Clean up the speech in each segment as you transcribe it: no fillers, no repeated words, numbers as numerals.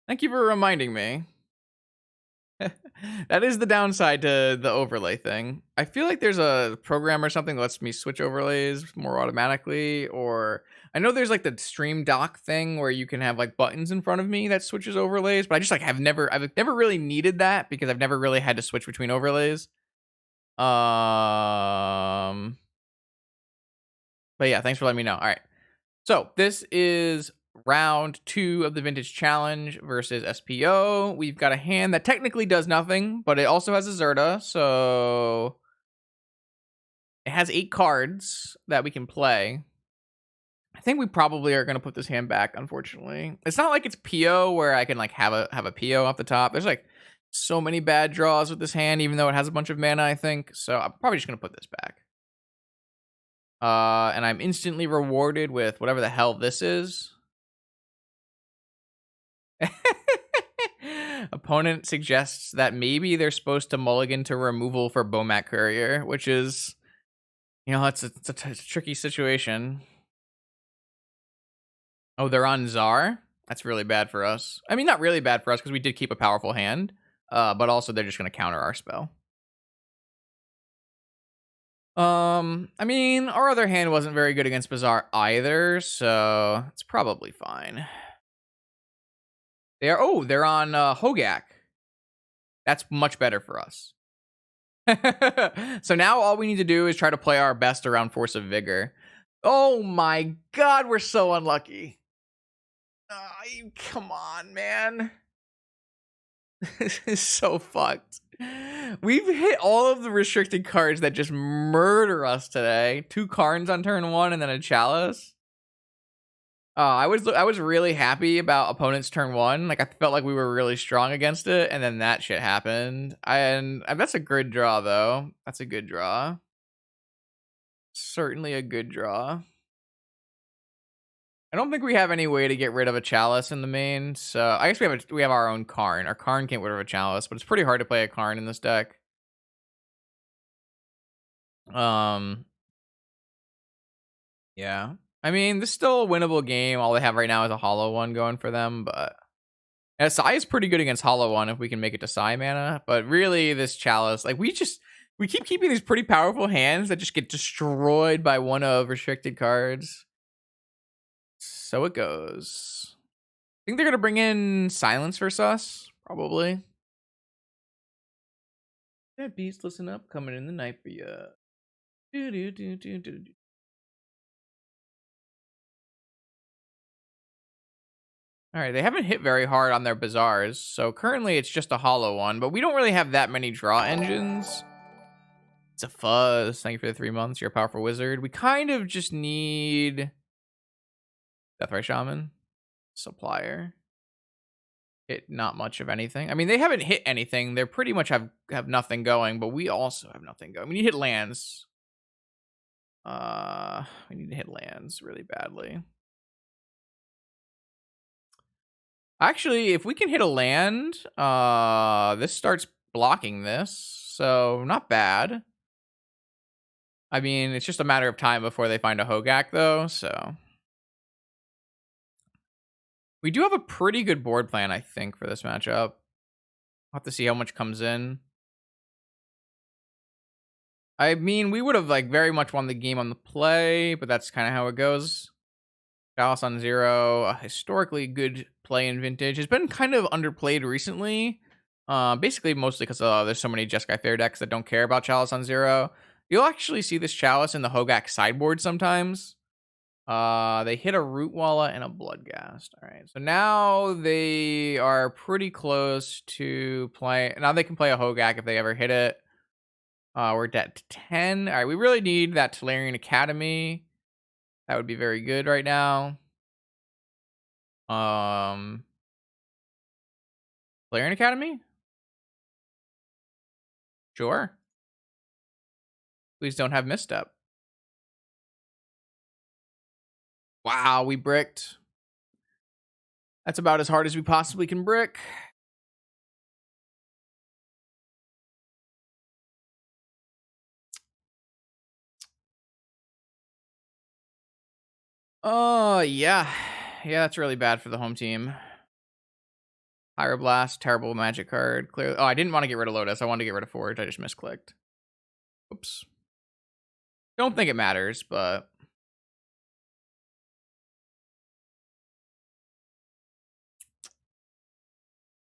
Thank you for reminding me. That is the downside to the overlay thing. I feel like there's a program or something that lets me switch overlays more automatically, or I know there's like the stream dock thing where you can have like buttons in front of me that switches overlays, but I just like I've never really needed that because I've never really had to switch between overlays. Um but yeah, thanks for letting me know. All right. So this is round 2 of the vintage challenge versus SPO. We've got a hand that technically does nothing, but it also has a Zerta, so it has 8 cards that we can play. I think we probably are gonna put this hand back, unfortunately. It's not like it's PO where I can like have a PO off the top. There's like so many bad draws with this hand, even though it has a bunch of mana, I think. So I'm probably just gonna put this back. And I'm instantly rewarded with whatever the hell this is. Opponent suggests that maybe they're supposed to mulligan to removal for Bomat Courier, which is, it's a tricky situation. Oh, they're on Czar? That's really bad for us. I mean, not really bad for us because we did keep a powerful hand, but also they're just going to counter our spell. I mean, our other hand wasn't very good against Bazaar either, so it's probably fine. They're on Hogaak. That's much better for us. So now all we need to do is try to play our best around Force of Vigor. Oh my god, we're so unlucky. Come on, man. This is so fucked. We've hit all of the restricted cards that just murder us today. 2 Karns on turn 1 and then a Chalice. I was really happy about opponent's turn 1. Like I felt like we were really strong against it, and then that shit happened. And that's a good draw though. That's a good draw. Certainly a good draw. I don't think we have any way to get rid of a Chalice in the main, so I guess we have our own Karn. Our Karn can't get rid of a Chalice, but it's pretty hard to play a Karn in this deck. Yeah. I mean, this is still a winnable game. All they have right now is a Hollow One going for them, but Sai is pretty good against Hollow One if we can make it to Sai mana. But really, this Chalice, like we keep keeping these pretty powerful hands that just get destroyed by one of restricted cards. So it goes. I think they're gonna bring in Silence for Sus, probably. Yeah, Beast, listen up, coming in the night for you. Do do do do do. All right, they haven't hit very hard on their Bazaars, so currently it's just a Hollow One, but we don't really have that many draw engines. It's a fuzz. Thank you for the 3 months. You're a powerful wizard. We kind of just need Deathray Shaman, Supplier. Hit not much of anything. I mean, they haven't hit anything. They're pretty much have nothing going, but we also have nothing going. We need to hit lands. We need to hit lands really badly. Actually, if we can hit a land, this starts blocking this, so not bad. I mean, it's just a matter of time before they find a Hogaak, though, so. We do have a pretty good board plan, I think, for this matchup. I'll have to see how much comes in. I mean, we would have, like, very much won the game on the play, but that's kind of how it goes. Chalice on 0, a historically good play in Vintage. It's been kind of underplayed recently. Basically, mostly because there's so many Jeskai Fair decks that don't care about Chalice on 0. You'll actually see this Chalice in the Hogaak sideboard sometimes. They hit a Root Walla and a Bloodghast. All right, so now they are pretty close to play. Now they can play a Hogaak if they ever hit it. We're at 10. All right, we really need that Tolarian Academy. That would be very good right now. Tolarian Academy? Sure. Please don't have misstep. Wow, we bricked. That's about as hard as we possibly can brick. Oh, yeah. Yeah, that's really bad for the home team. Pyroblast, terrible magic card. Clearly. Oh, I didn't want to get rid of Lotus. I wanted to get rid of Forge. I just misclicked. Oops. Don't think it matters, but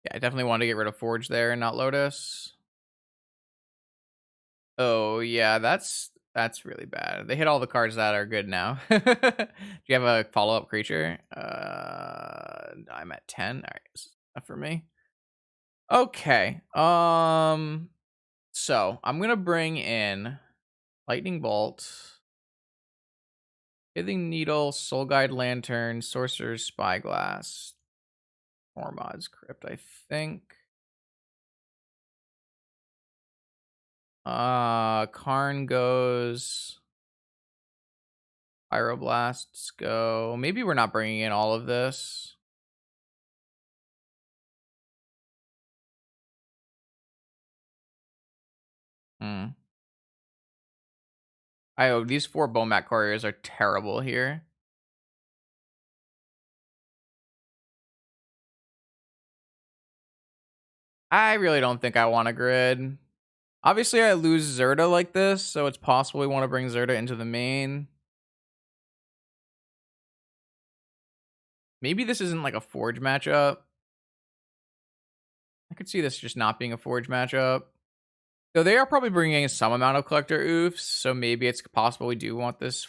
yeah, I definitely wanted to get rid of Forge there and not Lotus. Oh yeah, that's really bad. They hit all the cards that are good now. Do you have a follow-up creature? I'm at 10. All right, this is enough for me. Okay. So I'm gonna bring in Lightning Bolt, Pithing Needle, Soul Guide Lantern, Sorcerer's Spyglass, Mormod's Crypt, I think. Karn goes. Pyroblasts go. Maybe we're not bringing in all of this. These 4 Bomat couriers are terrible here. I really don't think I want a grid. Obviously, I lose Zerta like this, so it's possible we want to bring Zerta into the main. Maybe this isn't like a Forge matchup. I could see this just not being a Forge matchup. Though they are probably bringing in some amount of Collector Oofs, so maybe it's possible we do want this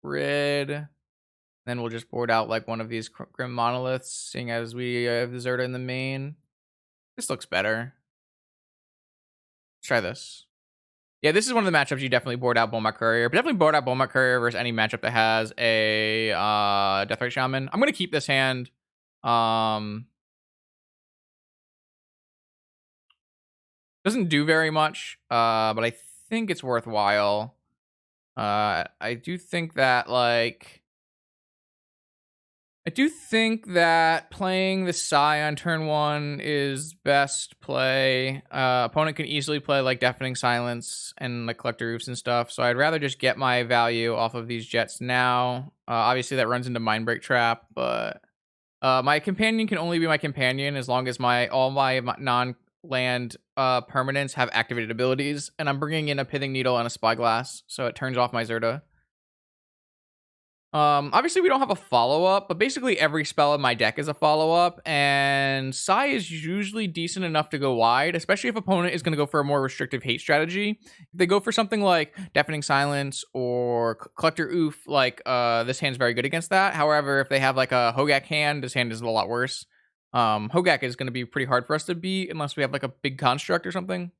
grid. Then we'll just board out like one of these Grim Monoliths, seeing as we have the Zerta in the main. This looks better. Let's try this. Yeah, this is one of the matchups you definitely board out Bomat Courier. But definitely board out Bomat Courier versus any matchup that has a Deathrite Shaman. I'm going to keep this hand. Doesn't do very much, but I think it's worthwhile. I do think that, like... I do think that playing the Sai on turn 1 is best play. Opponent can easily play like Deafening Silence and like Collector Roofs and stuff, so I'd rather just get my value off of these Jets now. Obviously that runs into Mindbreak Trap, but my companion can only be my companion as long as all my non-land permanents have activated abilities, and I'm bringing in a Pithing Needle and a Spyglass, so it turns off my Zerta. Obviously we don't have a follow-up, but basically every spell in my deck is a follow-up, and Sai is usually decent enough to go wide, especially if opponent is going to go for a more restrictive hate strategy. If they go for something like Deafening Silence or Collector Oof, like this hand's very good against that. However, if they have like a Hogaak hand, this hand is a lot worse. Hogaak is going to be pretty hard for us to beat unless we have like a big construct or something.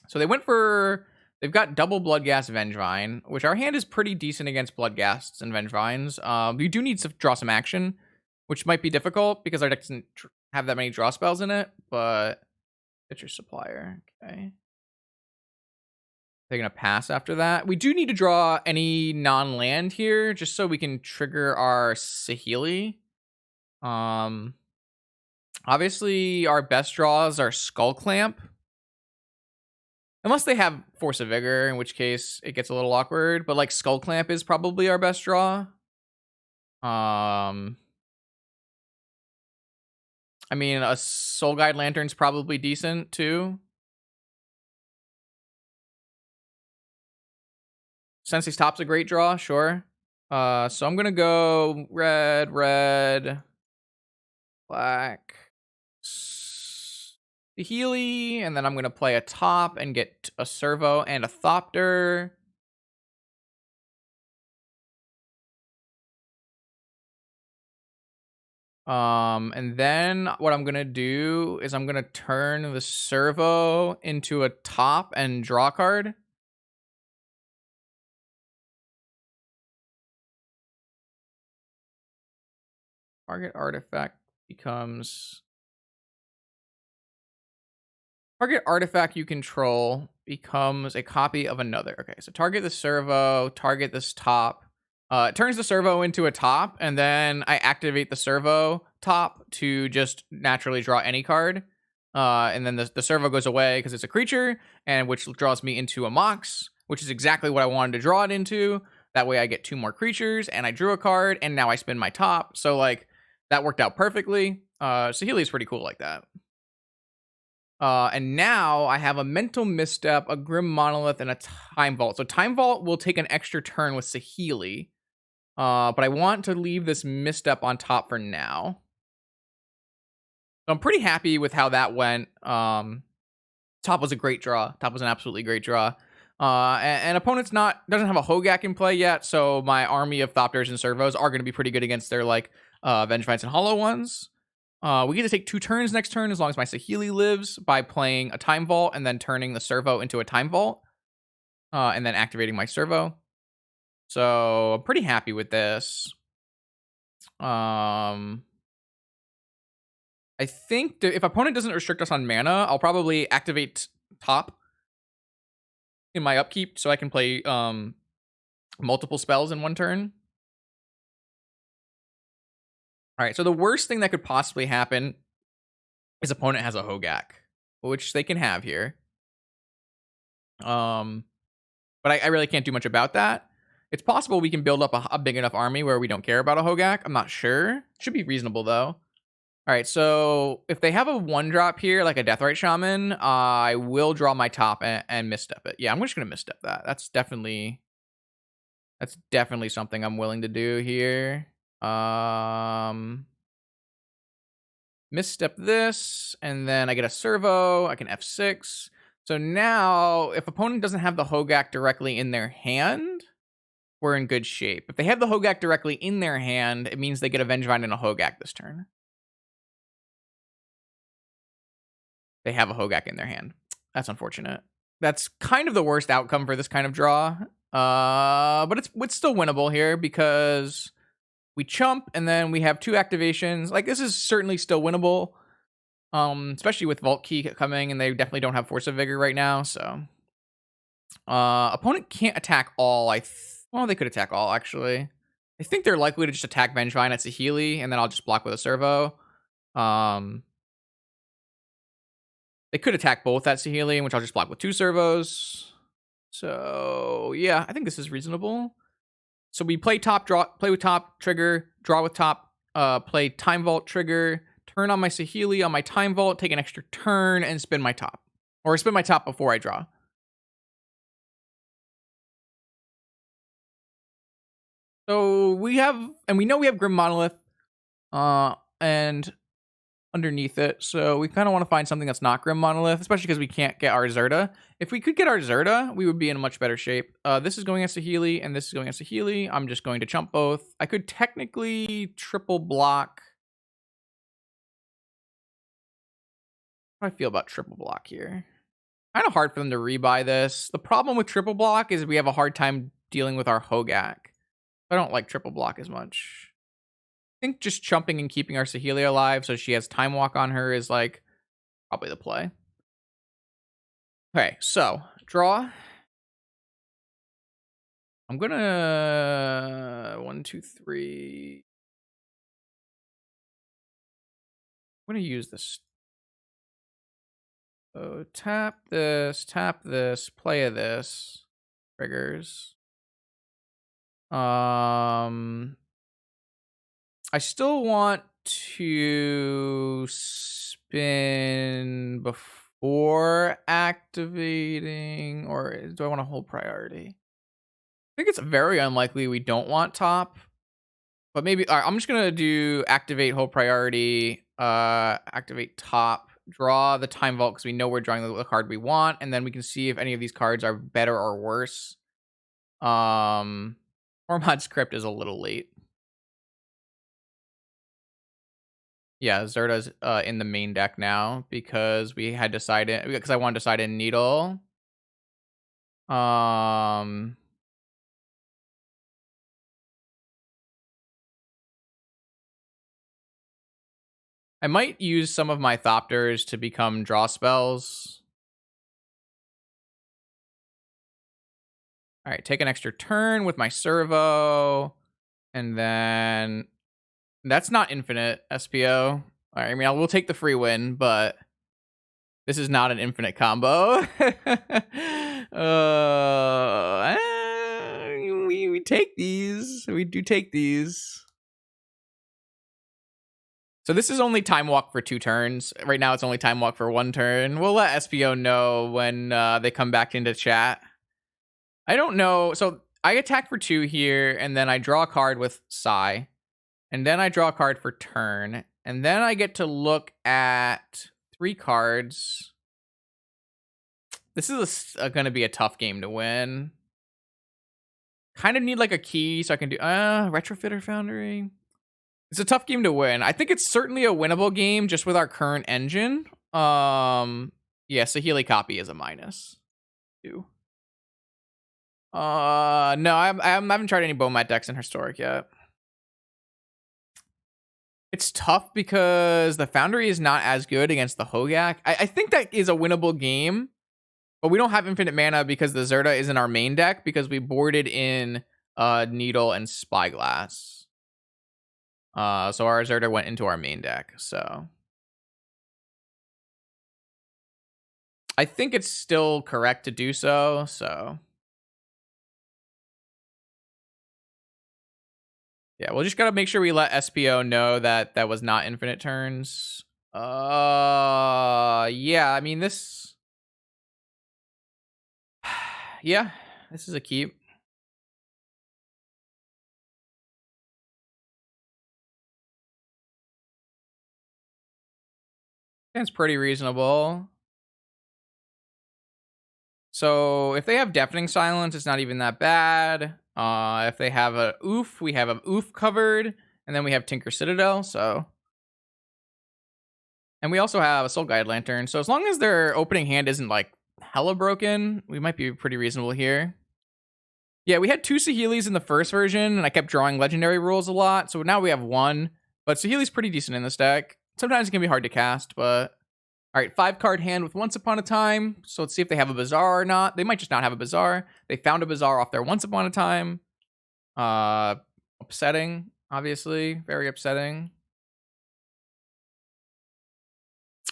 So they went for... They've got double Bloodghast Vengevine, which our hand is pretty decent against Bloodghasts and Vengevines. We do need to draw some action, which might be difficult because our deck doesn't have that many draw spells in it, but get your Supplier. Okay. They're going to pass after that. We do need to draw any non-land here just so we can trigger our Saheeli. Obviously, our best draws are Skull Clamp. Unless they have Force of Vigor, in which case it gets a little awkward. But like Skull Clamp is probably our best draw. I mean, a Soul Guide Lantern's probably decent too. Sensei's Top's a great draw, sure. So I'm gonna go red, black, the Healy, and then I'm going to play a top and get a Servo and a Thopter. And then what I'm going to do is I'm going to turn the Servo into a top and draw a card. Target artifact becomes... Target artifact you control becomes a copy of another. Okay, so target the Servo, target this top. It turns the Servo into a top, and then I activate the Servo top to just naturally draw any card. And then the Servo goes away because it's a creature, and which draws me into a Mox, which is exactly what I wanted to draw it into. That way I get 2 more creatures, and I drew a card, and now I spin my top. So, like, that worked out perfectly. Saheeli is pretty cool like that. And now I have a Mental Misstep, a Grim Monolith, and a Time Vault. So Time Vault will take an extra turn with Saheeli. But I want to leave this Misstep on top for now. So I'm pretty happy with how that went. Top was a great draw. Top was an absolutely great draw. And opponent's doesn't have a Hogaak in play yet, so my army of Thopters and Servos are going to be pretty good against their like Vengevines and Hollow ones. We get to take 2 turns next turn as long as my Saheeli lives by playing a Time Vault and then turning the Servo into a Time Vault, and then activating my Servo. So I'm pretty happy with this. I think if opponent doesn't restrict us on mana, I'll probably activate top in my upkeep so I can play multiple spells in one turn. All right, so the worst thing that could possibly happen is opponent has a Hogaak, which they can have here. But I really can't do much about that. It's possible we can build up a big enough army where we don't care about a Hogaak. I'm not sure. Should be reasonable though. All right, so if they have a 1-drop here, like a Deathrite Shaman, I will draw my top and misstep it. Yeah, I'm just gonna misstep that. That's definitely something I'm willing to do here. Misstep this, and then I get a Servo. I can F6. So now, if opponent doesn't have the Hogaak directly in their hand, we're in good shape. If they have the Hogaak directly in their hand, it means they get a Vengevine and a Hogaak this turn. They have a Hogaak in their hand. That's unfortunate. That's kind of the worst outcome for this kind of draw. But it's still winnable here because we chump and then we have 2 activations. Like, this is certainly still winnable. Especially with Vault Key coming, and they definitely don't have Force of Vigor right now, so. Opponent can't attack all. Well, they could attack all, actually. I think they're likely to just attack Vengevine at Saheeli, and then I'll just block with a Servo. They could attack both at Saheeli, which I'll just block with 2 Servos. So, yeah, I think this is reasonable. So we play top, play with top, trigger, draw with top, play Time Vault, trigger, turn on my Saheeli on my Time Vault, take an extra turn, and spin my top. Or spin my top before I draw. So we know we have Grim Monolith, and underneath it. So we kind of want to find something that's not Grim Monolith, especially because we can't get our Zerta. If we could get our Zerta, we would be in a much better shape. This is going at Saheeli, and this is going at Saheeli. I'm just going to chump both. I could technically triple block. How do I feel about triple block here? Kind of hard for them to rebuy this. The problem with triple block is we have a hard time dealing with our Hogaak. I don't like triple block as much. I think just chumping and keeping our Saheeli alive so she has Time Walk on her is like probably the play. Okay, so draw. I'm gonna 1, 2, 3. I'm gonna use this. So tap this, play of this. Triggers. I still want to spin before activating, or do I want to hold priority? I think it's very unlikely we don't want top, but maybe I'm just gonna do activate, hold priority, activate top, draw the Time Vault because we know we're drawing the card we want, and then we can see if any of these cards are better or worse. Bomat's Crypt is a little late. Yeah, Zerta's in the main deck now because we had decided, because I wanted to decide in Needle. I might use some of my Thopters to become draw spells. All right, take an extra turn with my Servo, and then that's not infinite SPO. All right, I mean, we'll take the free win, but this is not an infinite combo. We take these. We do take these. So this is only time walk for 2 turns. Right now it's only time walk for 1 turn. We'll let SPO know when they come back into chat. I don't know. So I attack for 2 here, and then I draw a card with Psy. And then I draw a card for turn. And then I get to look at 3 cards. This is going to be a tough game to win. Kind of need like a key so I can do Retrofitter Foundry. It's a tough game to win. I think it's certainly a winnable game just with our current engine. Yeah, Sahili Copy is a -2. No, I haven't tried any Bomat decks in Historic yet. It's tough because the Foundry is not as good against the Hogaak. I think that is a winnable game, but we don't have infinite mana because the Zerta is in our main deck because we boarded in Needle and Spyglass. So our Zerta went into our main deck, so I think it's still correct to do so, yeah, we'll just gotta make sure we let SPO know that that was not infinite turns. Yeah, I mean, this... yeah, this is a keep. It's pretty reasonable. So if they have Deafening Silence, it's not even that bad. If they have a Oof, we have an Oof covered. And then we have Tinker Citadel, so... And we also have a Soul Guide Lantern. So as long as their opening hand isn't, like, hella broken, we might be pretty reasonable here. Yeah, we had 2 Saheelis in the first version, and I kept drawing Legendary Rules a lot. So now we have 1. But Saheeli's pretty decent in this deck. Sometimes it can be hard to cast, but... All right, 5-card hand with Once Upon a Time. So let's see if they have a Bazaar or not. They might just not have a Bazaar. They found a Bazaar off their Once Upon a Time. Upsetting, obviously. Very upsetting.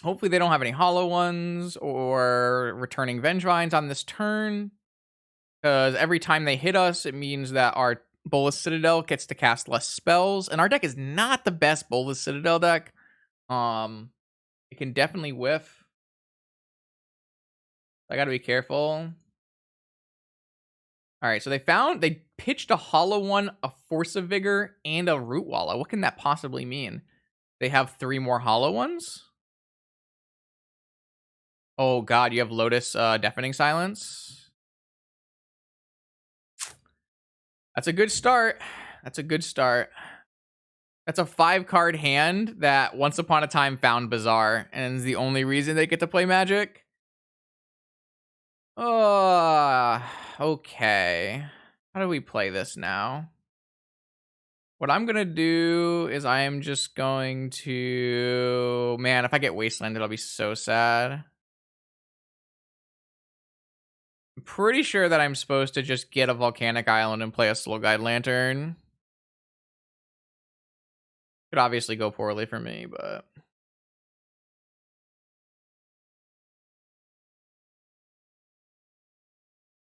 Hopefully they don't have any hollow ones or returning Vengevines on this turn. Because every time they hit us, it means that our Bolas Citadel gets to cast less spells. And our deck is not the best Bolas Citadel deck. It can definitely whiff. I gotta be careful. Alright, so they pitched a hollow one, a Force of Vigor, and a Root Wallow. What can that possibly mean? They have 3 more hollow ones? Oh god, you have Lotus Deafening Silence. That's a good start. That's a good start. That's a 5-card hand that Once Upon a Time found Bazaar, and is the only reason they get to play Magic. Okay. How do we play this now? What I'm gonna do is I am just going to... Man, if I get Wastelanded, I'll be so sad. I'm pretty sure that I'm supposed to just get a Volcanic Island and play a Soul Guide Lantern. Could obviously go poorly for me, but...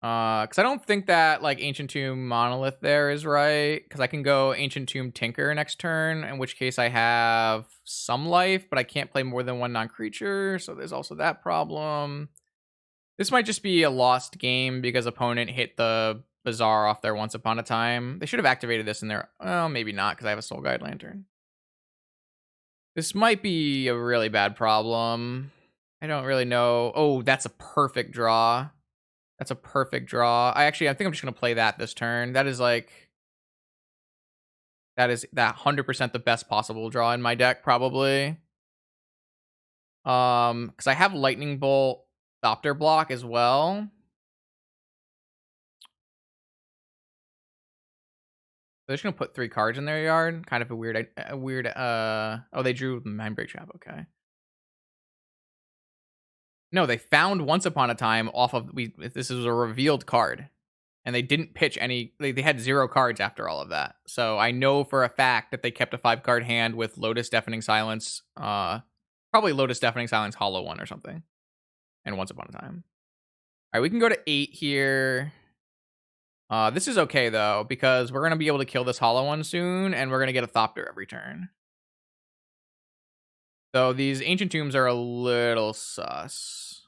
Because I don't think that, like, Ancient Tomb Monolith there is right. Because I can go Ancient Tomb Tinker next turn, in which case I have some life, but I can't play more than 1 non-creature, so there's also that problem. This might just be a lost game because opponent hit the Bazaar off their Once Upon a Time. They should have activated this in their... Well, maybe not, because I have a Soul Guide Lantern. This might be a really bad problem. I don't really know. Oh, that's a perfect draw. That's a perfect draw. I think I'm just going to play that this turn. That is like... That 100% the best possible draw in my deck, probably. Because I have Lightning Bolt Thopter block as well. They're just going to put 3 cards in their yard. Kind of a weird... Oh, they drew Mindbreak Trap. Okay. No, they found Once Upon a Time off of... This was a revealed card. And they didn't pitch any... They had 0 cards after all of that. So I know for a fact that they kept a 5-card hand with Lotus Deafening Silence. Probably Lotus Deafening Silence Hollow one or something. And Once Upon a Time. All right, we can go to 8 here. This is okay, though, because we're going to be able to kill this Hollow one soon, and we're going to get a Thopter every turn. Though these ancient tombs are a little sus.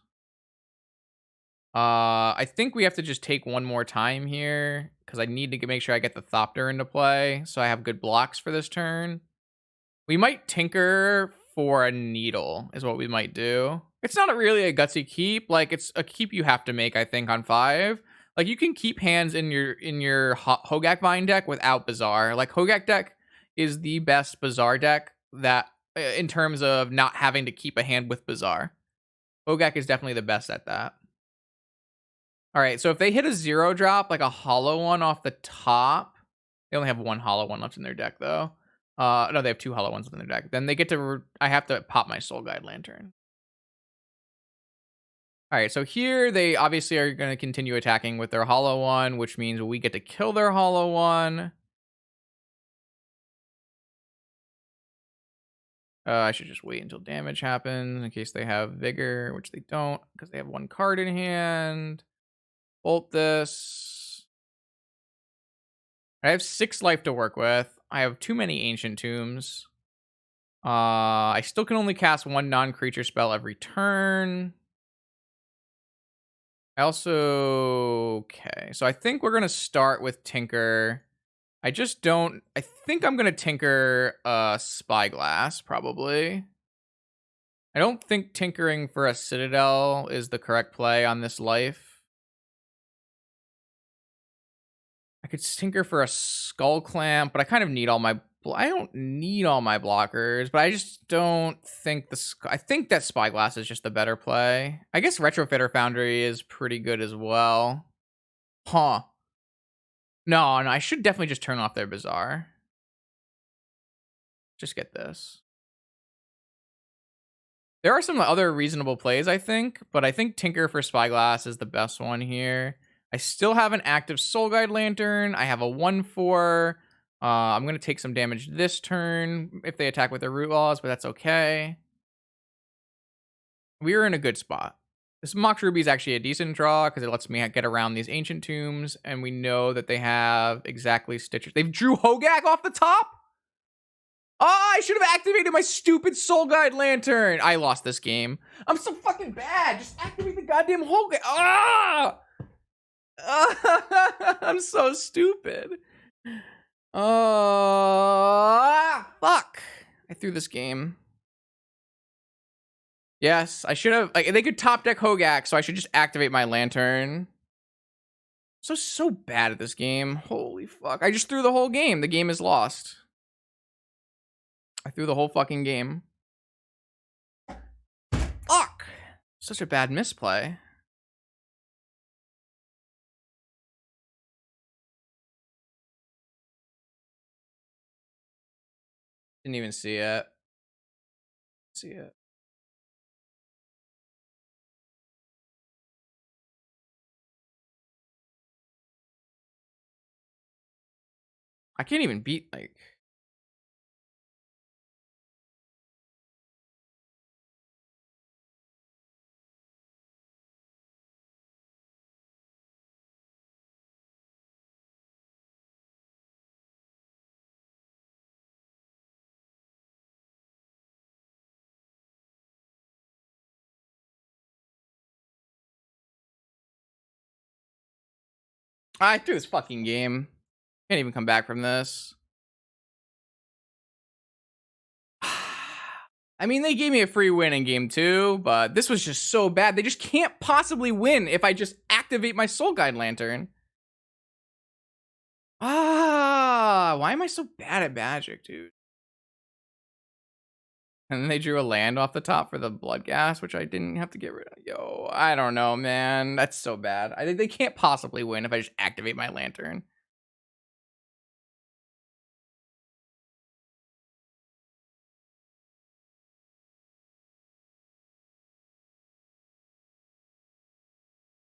I think we have to just take one more time here because I need to make sure I get the Thopter into play so I have good blocks for this turn. We might tinker for a needle is what we might do. It's not really a gutsy keep. Like, it's a keep you have to make, I think, on 5. Like, you can keep hands in your HogaakVine deck without Bazaar. Like, Hogaak deck is the best Bazaar deck that in terms of not having to keep a hand with Bazaar. Hogaak is definitely the best at that. All right, so if they hit a 0 drop, like a hollow one off the top, they only have one hollow one left in their deck, though. No, they have 2 hollow ones in their deck. Then they get to, I have to pop my Soul Guide Lantern. All right, so here they obviously are going to continue attacking with their hollow one, which means we get to kill their hollow one. I should just wait until damage happens in case they have Vigor, which they don't because they have 1 card in hand. Bolt this. I have 6 life to work with. I have too many Ancient Tombs. I still can only cast 1 non-creature spell every turn. I also... Okay, so I think we're going to start with Tinker. I just don't... I think I'm going to Tinker Spyglass, probably. I don't think tinkering for a Citadel is the correct play on this life. I could tinker for a Skull Clamp, but I kind of need all my... I don't need all my blockers, but I just don't think I think that Spyglass is just the better play. I guess Retrofitter Foundry is pretty good as well. Huh. No, I should definitely just turn off their Bazaar. Just get this. There are some other reasonable plays, I think, but I think Tinker for Spyglass is the best one here. I still have an active Soul Guide Lantern. I have a 1/4. I'm going to take some damage this turn if they attack with their Root Laws, but that's okay. We are in a good spot. This Mox Ruby is actually a decent draw because it lets me get around these Ancient Tombs, and we know that they have exactly Stitchers. They've drew Hogaak off the top? Oh, I should have activated my stupid Soul Guide Lantern. I lost this game. I'm so fucking bad. Just activate the goddamn Hogaak. Ah! I'm so stupid. Fuck. I threw this game. Yes, I should have. Like, they could top deck Hogaak, so I should just activate my Lantern. So bad at this game. Holy fuck. I just threw the whole game. The game is lost. I threw the whole fucking game. Fuck. Such a bad misplay. Didn't even see it. See it. I can't even beat, like... I threw this fucking game. Can't even come back from this. I mean, they gave me a free win in game 2, but this was just so bad. They just can't possibly win if I just activate my Soul Guide Lantern. Why am I so bad at Magic, dude? And then they drew a land off the top for the Blood Gas, which I didn't have to get rid of. Yo, I don't know, man. That's so bad. I think they can't possibly win if I just activate my Lantern.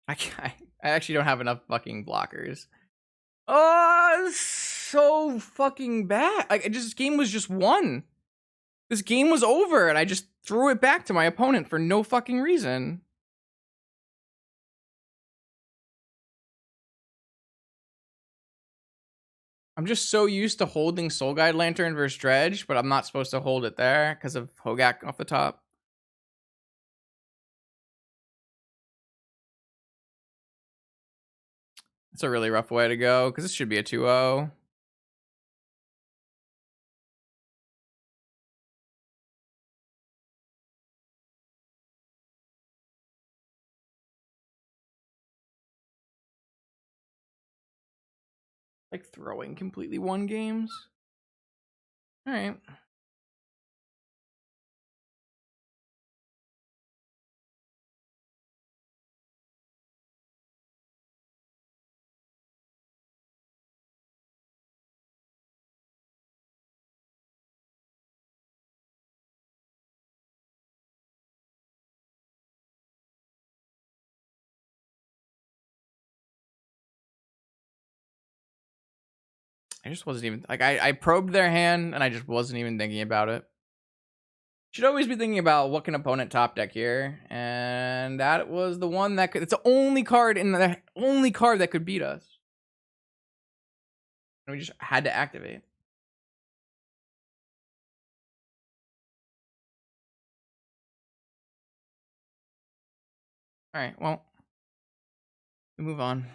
I actually don't have enough fucking blockers. Oh, so fucking bad. This game was just won. This game was over, and I just threw it back to my opponent for no fucking reason. I'm just so used to holding Soul Guide Lantern versus Dredge, but I'm not supposed to hold it there because of Hogak off the top. It's a really rough way to go because this should be a 2-0. Like throwing completely won games. All right. I just wasn't even like I probed their hand and I just wasn't even thinking about it. Should always be thinking about what can opponent top deck here, and that was the one that could. It's the only card that could beat us. And we just had to activate. All right, well, we move on.